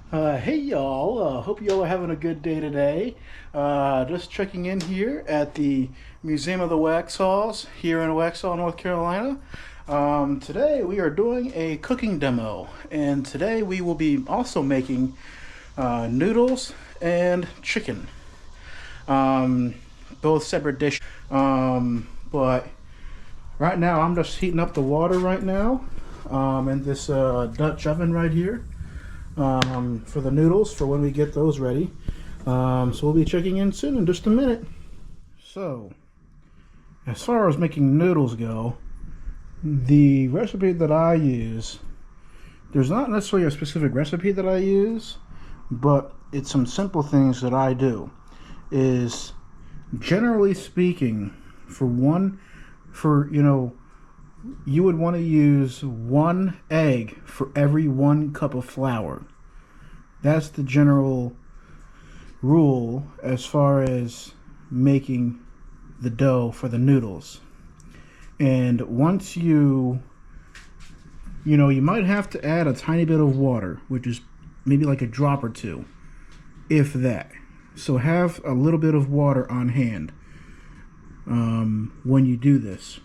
Hey y'all, hope y'all are having a good day today. Just checking in here at the Museum of the Waxhaws here in Waxhaw, North Carolina. Today we are doing a cooking demo, and today we will be also making noodles and chicken. Um, Both separate dishes. But right now I'm just heating up the water right now in this Dutch oven right here. For the noodles for when we get those ready. So we'll be checking in soon in just a minute. So, as far as making noodles go, the recipe that I use, there's not necessarily a specific recipe that I use, but it's some simple things that I do. Is generally speaking, you would want to use 1 egg for every 1 cup of flour. That's the general rule as far as making the dough for the noodles. And once you might have to add a tiny bit of water, which is maybe like a drop or two, if that. So have a little bit of water on hand when you do this.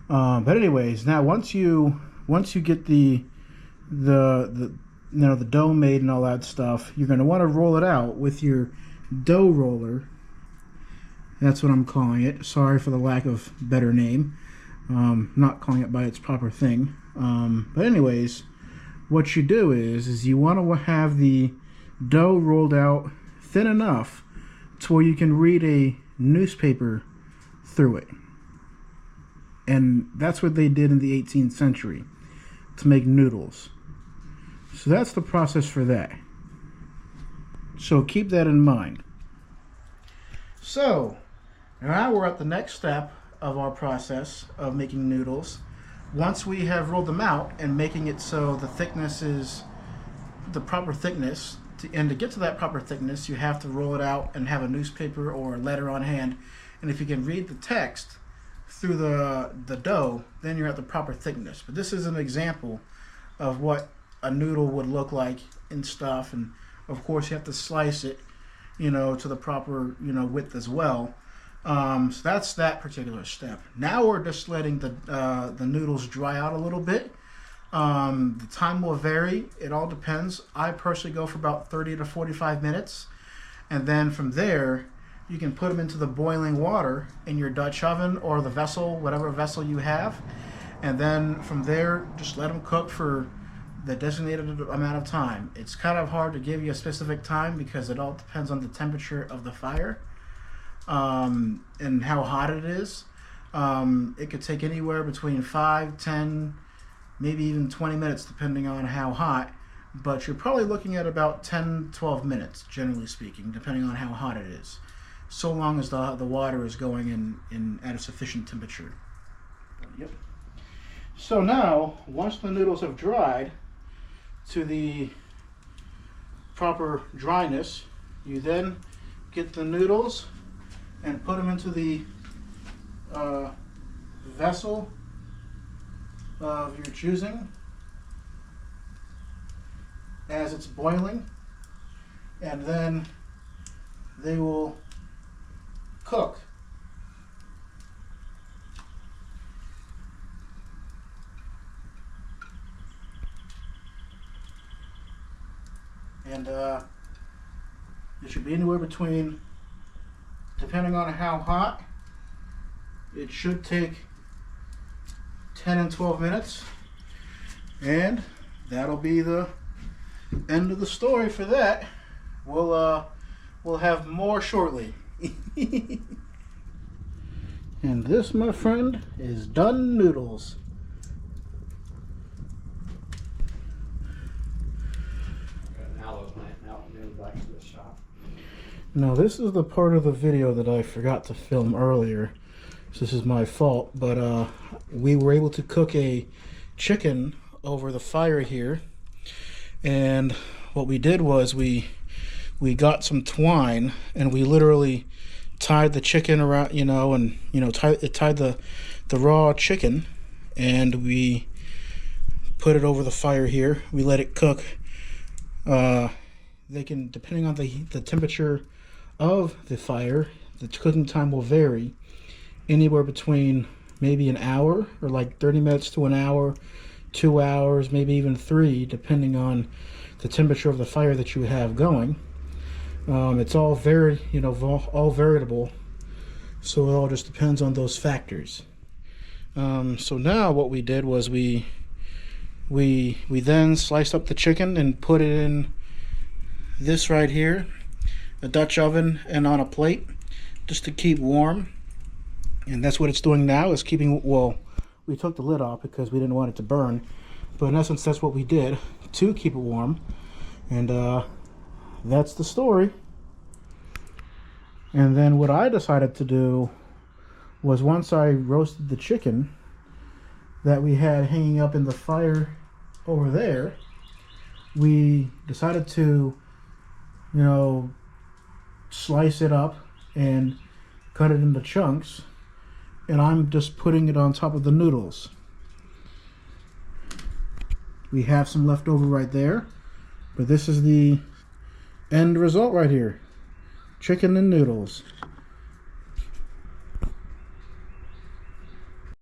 But anyways, now once you get the dough made and all that stuff, you're going to want to roll it out with your dough roller. That's what I'm calling it. Sorry for the lack of better name. Not calling it by its proper thing. But anyways, what you do is you want to have the dough rolled out thin enough to where you can read a newspaper through it. And that's what they did in the 18th century to make noodles. So that's the process for that. So keep that in mind. So now we're at the next step of our process of making noodles. Once we have rolled them out and making it so the thickness is the proper thickness, and to get to that proper thickness, you have to roll it out and have a newspaper or a letter on hand. And if you can read the text through the dough, then you're at the proper thickness. But this is an example of what a noodle would look like and stuff. And of course, you have to slice it, to the proper, width as well. So that's that particular step. Now we're just letting the noodles dry out a little bit. The time will vary. It all depends. I personally go for about 30 to 45 minutes. And then from there, you can put them into the boiling water in your Dutch oven or the vessel, whatever vessel you have. And then from there, just let them cook for the designated amount of time. It's kind of hard to give you a specific time because it all depends on the temperature of the fire and how hot it is. It could take anywhere between 5, 10, maybe even 20 minutes depending on how hot. But you're probably looking at about 10, 12 minutes, generally speaking, depending on how hot it is. So long as the water is going in at a sufficient temperature. Yep. So now, once the noodles have dried to the proper dryness, you then get the noodles and put them into the vessel of your choosing as it's boiling, and then they will cook. And it should be anywhere between, depending on how hot, it should take 10 and 12 minutes. And that'll be the end of the story for that. We'll have more shortly. And this, my friend, is done noodles. Now this is the part of the video that I forgot to film earlier. So this is my fault, but we were able to cook a chicken over the fire here. And what we did was we got some twine and we literally tied the chicken around, tied the raw chicken, and we put it over the fire here. We let it cook. They can, depending on the temperature of the fire, the cooking time will vary anywhere between maybe an hour or like 30 minutes to an hour, 2 hours, maybe even 3, depending on the temperature of the fire that you have going. It's all all variable, so it all just depends on those factors. So now what we did was we then sliced up the chicken and put it in this right here, a Dutch oven, and on a plate just to keep warm. And that's what it's doing now, is keeping, well, we took the lid off because we didn't want it to burn, but in essence that's what we did to keep it warm. And that's the story. And then what I decided to do was, once I roasted the chicken that we had hanging up in the fire over there, we decided to, slice it up and cut it into chunks, and I'm just putting it on top of the noodles. We have some left over right there, but this is the end result right here. Chicken and noodles.